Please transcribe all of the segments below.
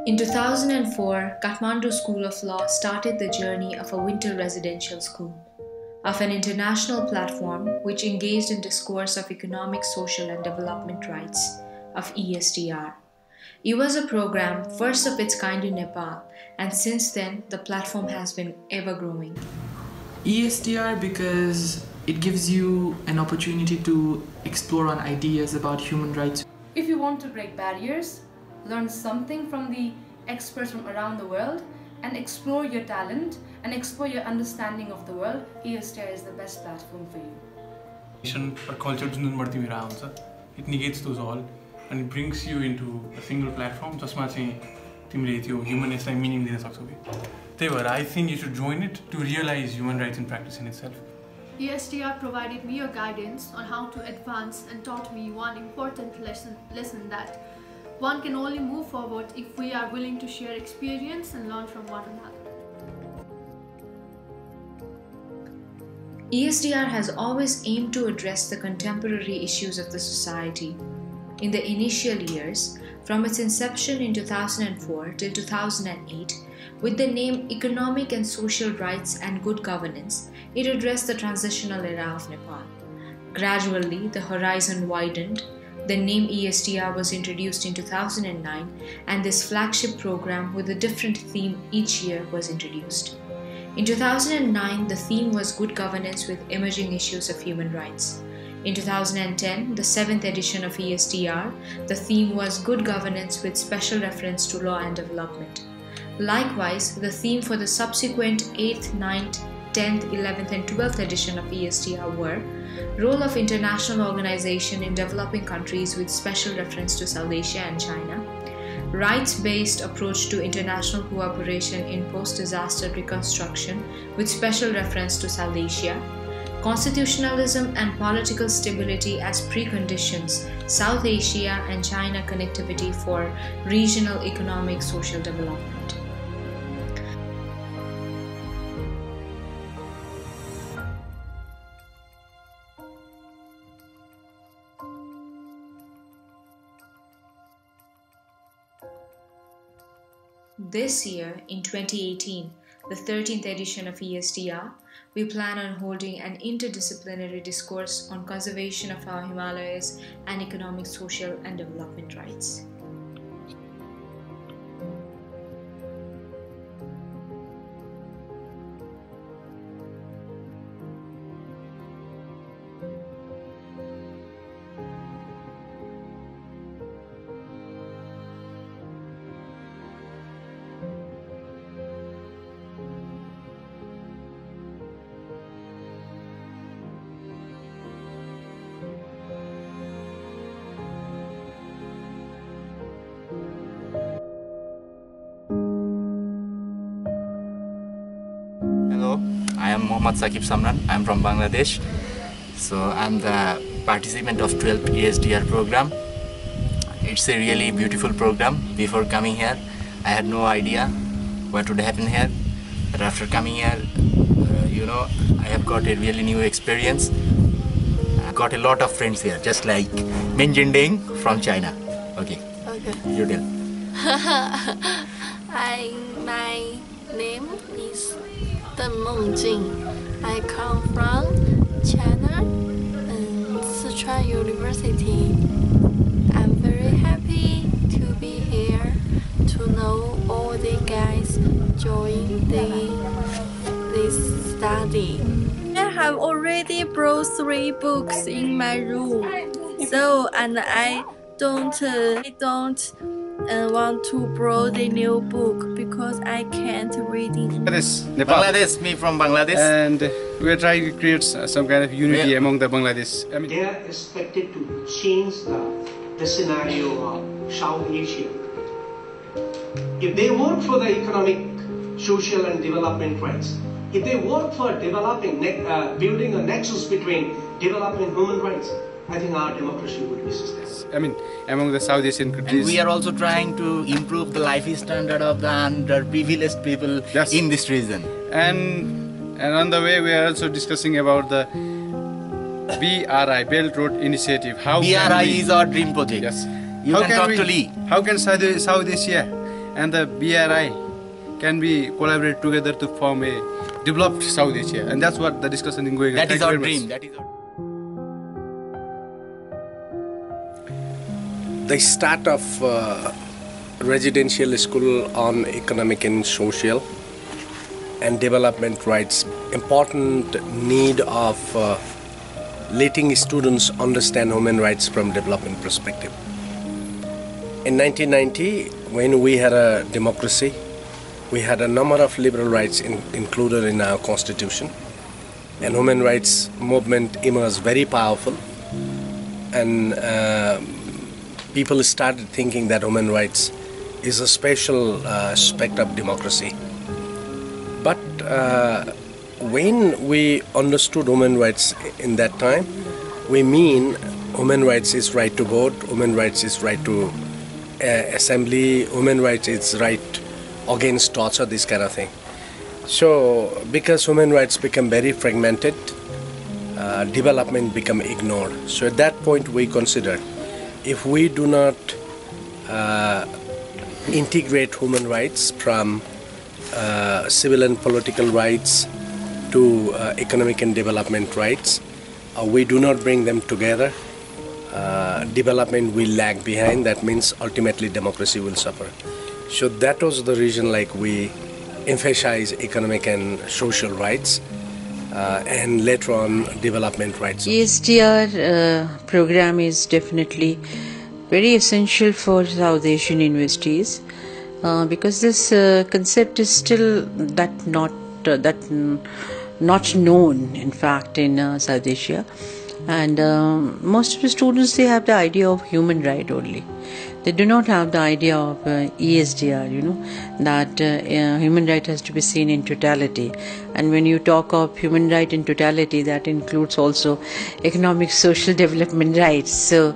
In 2004, Kathmandu School of Law started the journey of a winter residential school, of an international platform which engaged in discourse of economic, social and development rights, of ESDR. It was a program first of its kind in Nepal, and since then the platform has been ever growing. ESDR because it gives you an opportunity to explore on ideas about human rights. If you want to break barriers, learn something from the experts from around the world, and explore your talent and explore your understanding of the world, ESDR is the best platform for you. Or culture it negates those all and it brings you into a single platform. Humanist meaning. I think you should join it to realize human rights in practice in itself. ESDR provided me a guidance on how to advance and taught me one important lesson that one can only move forward if we are willing to share experience and learn from one another. ESDR has always aimed to address the contemporary issues of the society. In the initial years, from its inception in 2004 till 2008, with the name Economic and Social Rights and Good Governance, it addressed the transitional era of Nepal. Gradually, the horizon widened. The name ESDR was introduced in 2009, and this flagship program with a different theme each year was introduced. In 2009, the theme was Good Governance with Emerging Issues of Human Rights. In 2010, the 7th edition of ESDR, the theme was Good Governance with special reference to law and development. Likewise, the theme for the subsequent 8th, 9th, 10th, 11th and 12th edition of ESDR were Role of International Organization in Developing Countries with special reference to South Asia and China, Rights-based approach to international cooperation in post-disaster reconstruction with special reference to South Asia, Constitutionalism and political stability as preconditions, South Asia and China connectivity for regional economic social development. This year, in 2018, the 13th edition of ESDR, we plan on holding an interdisciplinary discourse on conservation of our Himalayas and economic, social and development rights. Hello, I am Mohammad Saqib Samran. I am from Bangladesh. So I am the participant of 12th ESDR program. It's a really beautiful program. Before coming here, I had no idea what would happen here. But after coming here, I have got a really new experience. I got a lot of friends here, just like Min Jinding from China. Okay. You tell. My name is Mengjing. I come from China and Sichuan University. I'm very happy to be here to know all the guys join this study. I have already brought 3 books in my room, and I don't want to borrow the new book because I can't read it. Nepal. Bangladesh, me from Bangladesh. And we are trying to create some kind of unity among the Bangladesh. They are expected to change the scenario of South Asia. If they work for the economic, social and development rights, if they work for building a nexus between development and human rights, I think our democracy would be sustainable. Among the South Asian countries. And we are also trying to improve the life standard of the underprivileged people in this region. And on the way, we are also discussing about the BRI, Belt Road Initiative. BRI is our dream project. Yes. You can talk to Lee. How can South Asia and the BRI can be collaborate together to form a developed South Asia, and that's what the discussion is going on. That is our dream. The start of residential school on economic and social and development rights, important need of letting students understand human rights from development perspective. In 1990, when we had a democracy, we had a number of liberal rights included in our constitution, and human rights movement emerged very powerful, and people started thinking that human rights is a special aspect of democracy. But when we understood human rights in that time, we mean human rights is right to vote, human rights is right to assembly, human rights is right against torture, this kind of thing. So because human rights become very fragmented, development become ignored. So at that point we considered, if we do not integrate human rights from civil and political rights to economic and development rights, we do not bring them together, development will lag behind. That means ultimately democracy will suffer. So that was the reason, like, we emphasize economic and social rights and later on development rights. ESDR program is definitely very essential for South Asian universities because this concept is still not known, in fact, in South Asia. And most of the students, they have the idea of human right only. They do not have the idea of ESDR, that human right has to be seen in totality. And when you talk of human right in totality, that includes also economic, social development rights. So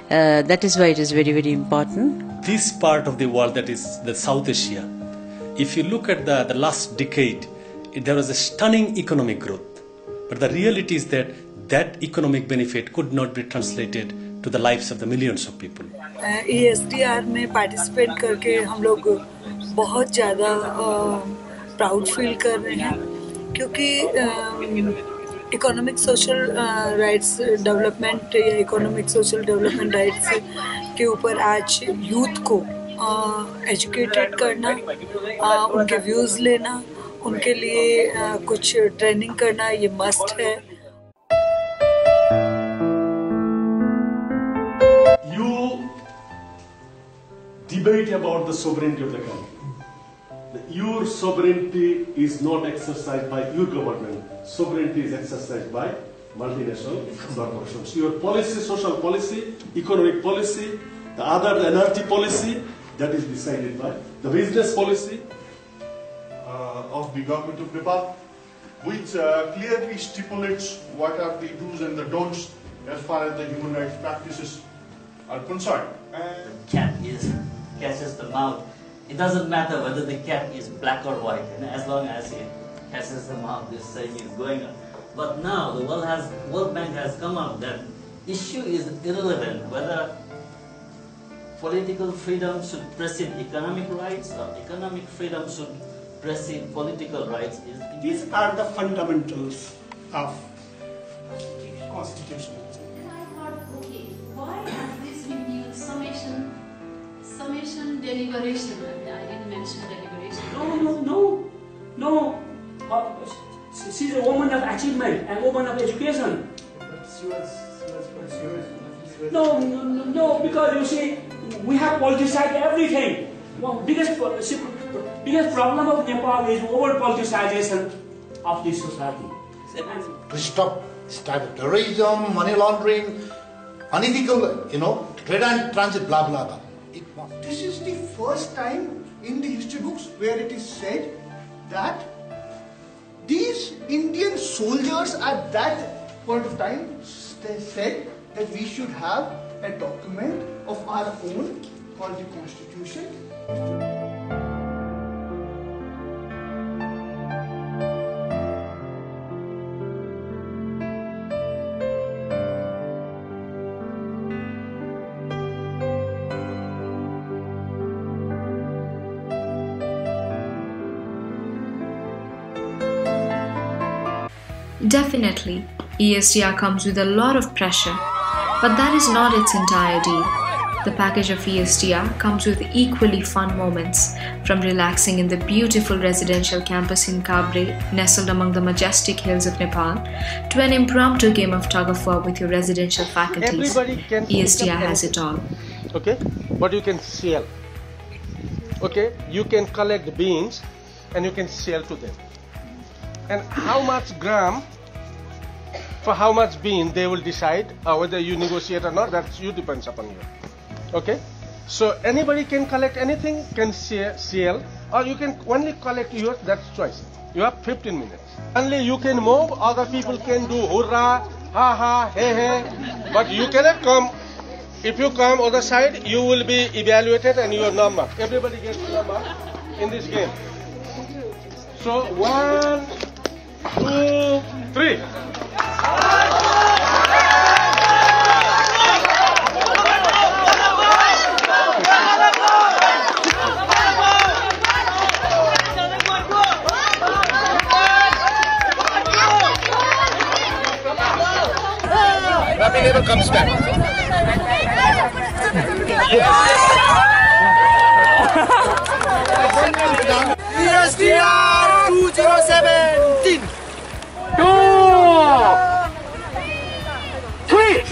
that is why it is very, very important. This part of the world, that is the South Asia, if you look at the last decade, there was a stunning economic growth. But the reality is that economic benefit could not be translated to the lives of the millions of people. ESDR में participate करके हम लोग बहुत ज़्यादा proud feel कर रहे हैं, क्योंकि economic social rights development या economic social development rights के ऊपर आज youth को educated करना, उनके views लेना, उनके लिए कुछ training करना, ये must है. Debate about the sovereignty of the country. Your sovereignty is not exercised by your government. Sovereignty is exercised by multinational corporations. Your policy, social policy, economic policy, the other energy policy, that is decided by the business policy of the government of Nepal, which clearly stipulates what are the do's and the don'ts as far as the human rights practices are concerned. The cat catches the mouse. It doesn't matter whether the cat is black or white, as long as it catches the mouse, this saying is going on. But now the World Bank has come up that issue is irrelevant whether political freedom should precede economic rights or economic freedom should precede political rights. These are the fundamentals of Constitution. I thought, okay, why has this been used summation deliberation? I didn't mention deliberation. No. She's a woman of achievement and woman of education. But she was No, because you see, we have politicized everything. Well, biggest problem of Nepal is over-politicization of this society. to stop this type of terrorism, money laundering, unethical, trade and transit, blah, blah, blah. This is the first time in the history books where it is said that these Indian soldiers at that point of time said that we should have a document of our own called the Constitution. Definitely, ESDR comes with a lot of pressure, but that is not its entire deal. The package of ESDR comes with equally fun moments, from relaxing in the beautiful residential campus in Kabre, nestled among the majestic hills of Nepal, to an impromptu game of tug-of-war with your residential faculties. ESDR has it all. Okay, but you can sell. Okay, you can collect beans and you can sell to them. And how much gram for how much bean they will decide, whether you negotiate or not, that's you, depends upon you. Okay, so anybody can collect anything, can sell, or you can only collect yours, that's choice. You have 15 minutes. Only you can move, other people can do hurrah, ha ha, hey hey, but you cannot come. If you come other side, you will be evaluated and your number. Everybody gets number in this game. So 1, 2, 3. Ravi never comes back. ESDR 2017. 2, 3.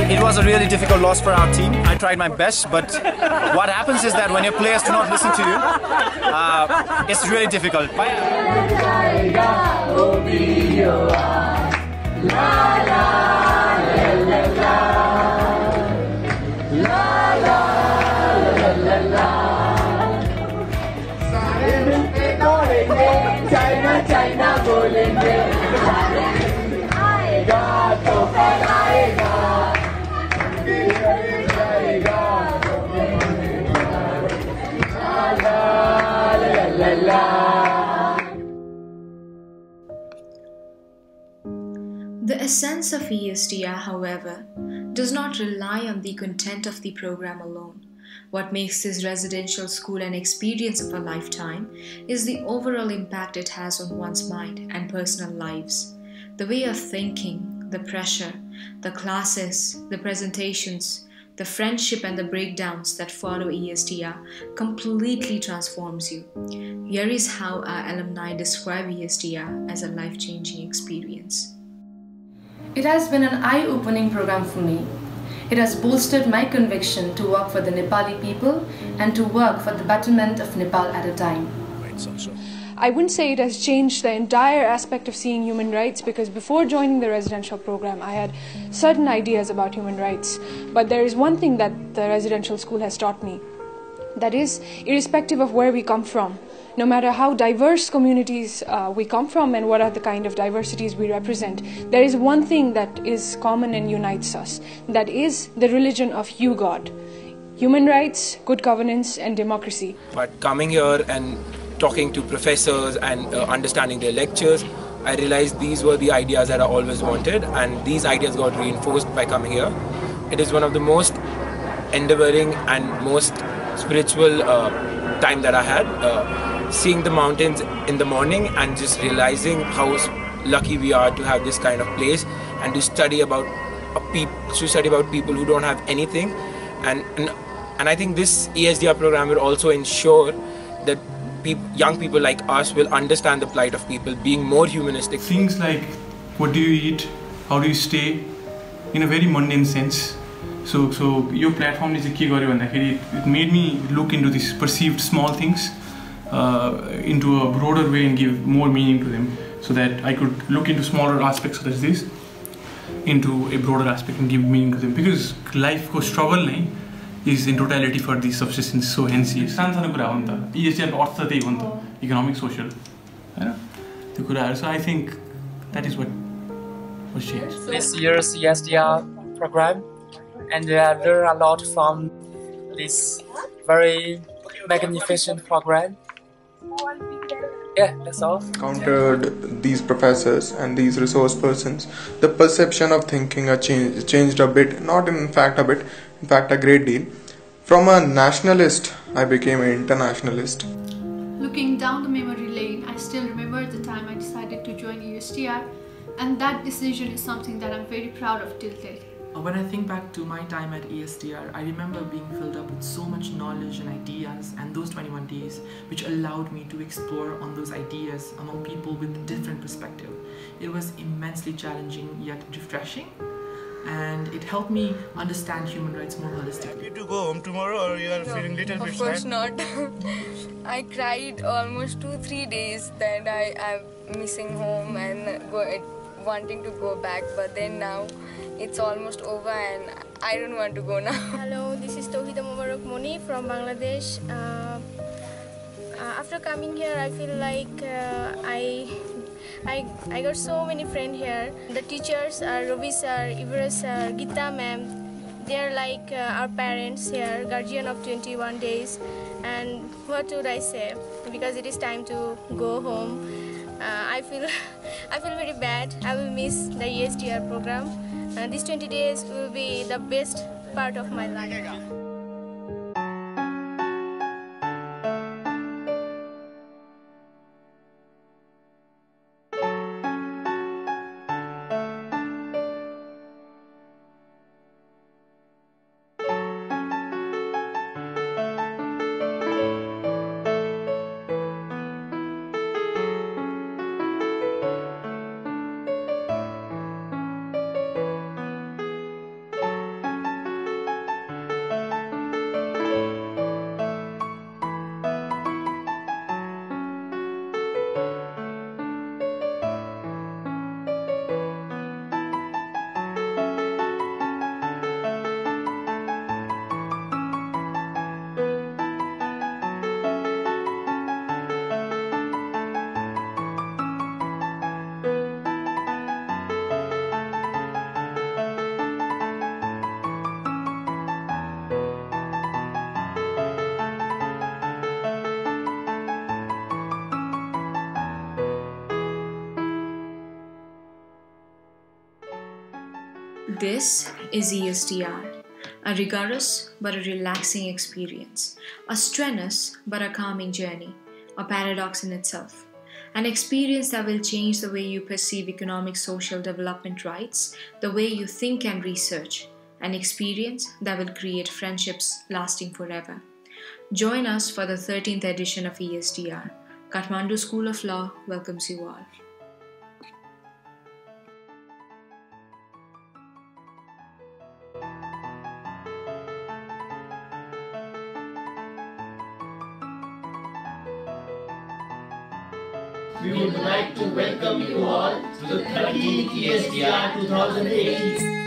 It was a really difficult loss for our team. I tried my best, but what happens is that when your players do not listen to you, it's really difficult. The essence of ESDR, however, does not rely on the content of the program alone. What makes this residential school an experience of a lifetime is the overall impact it has on one's mind and personal lives. The way of thinking, the pressure, the classes, the presentations, the friendship and the breakdowns that follow ESDR completely transforms you. Here is how our alumni describe ESDR as a life-changing experience. It has been an eye-opening program for me. It has bolstered my conviction to work for the Nepali people and to work for the betterment of Nepal at a time. I wouldn't say it has changed the entire aspect of seeing human rights, because before joining the residential program I had certain ideas about human rights. But there is one thing that the residential school has taught me. That is, irrespective of where we come from, no matter how diverse communities we come from and what are the kind of diversities we represent, there is one thing that is common and unites us. That is the religion of you, God. Human rights, good governance and democracy. But coming here and talking to professors and understanding their lectures, I realized these were the ideas that I always wanted, and these ideas got reinforced by coming here. It is one of the most endeavoring and most spiritual time that I had. Seeing the mountains in the morning and just realizing how lucky we are to have this kind of place and to study about people who don't have anything, and I think this ESDR program will also ensure that young people like us will understand the plight of people, being more humanistic. Things like what do you eat, how do you stay, in a very mundane sense. So your platform is a key. It made me look into these perceived small things into a broader way and give more meaning to them, so that I could look into smaller aspects such as this into a broader aspect and give meaning to them, because life ko struggle is in totality for the subsistence, so hence economic, social, so I think that is what was changed. This year's ESDR program, and I learned a lot from this very magnificent program. Yeah, that's all. Encountered these professors and these resource persons, the perception of thinking changed a bit, not in fact a bit, in fact a great deal. From a nationalist, I became an internationalist. Looking down the memory lane, I still remember the time I decided to join ESDR, and that decision is something that I'm very proud of till date. When I think back to my time at ESDR, I remember being filled up with so much knowledge and ideas, and those 21 days which allowed me to explore on those ideas among people with different perspective. It was immensely challenging yet refreshing, and it helped me understand human rights more holistically. Happy to go home tomorrow, or you are feeling little bit sad? Of course not. I cried almost 2-3 days that I'm missing home and wanting to go back, but then now it's almost over and I don't want to go now. Hello, this is Tawhida Mubarak Moni from Bangladesh. After coming here, I feel like I got so many friends here. The teachers are Ravi sir, Ivra sir, Gita ma'am. They are like our parents here, guardian of 21 days. And what would I say? Because it is time to go home. I feel very bad. I will miss the ESDR program. These 20 days will be the best part of my life. This is ESDR, a rigorous but a relaxing experience, a strenuous but a calming journey, a paradox in itself, an experience that will change the way you perceive economic social development rights, the way you think and research, an experience that will create friendships lasting forever. Join us for the 13th edition of ESDR. Kathmandu School of Law welcomes you all. We would like to welcome you all to the 13th ESDR 2018.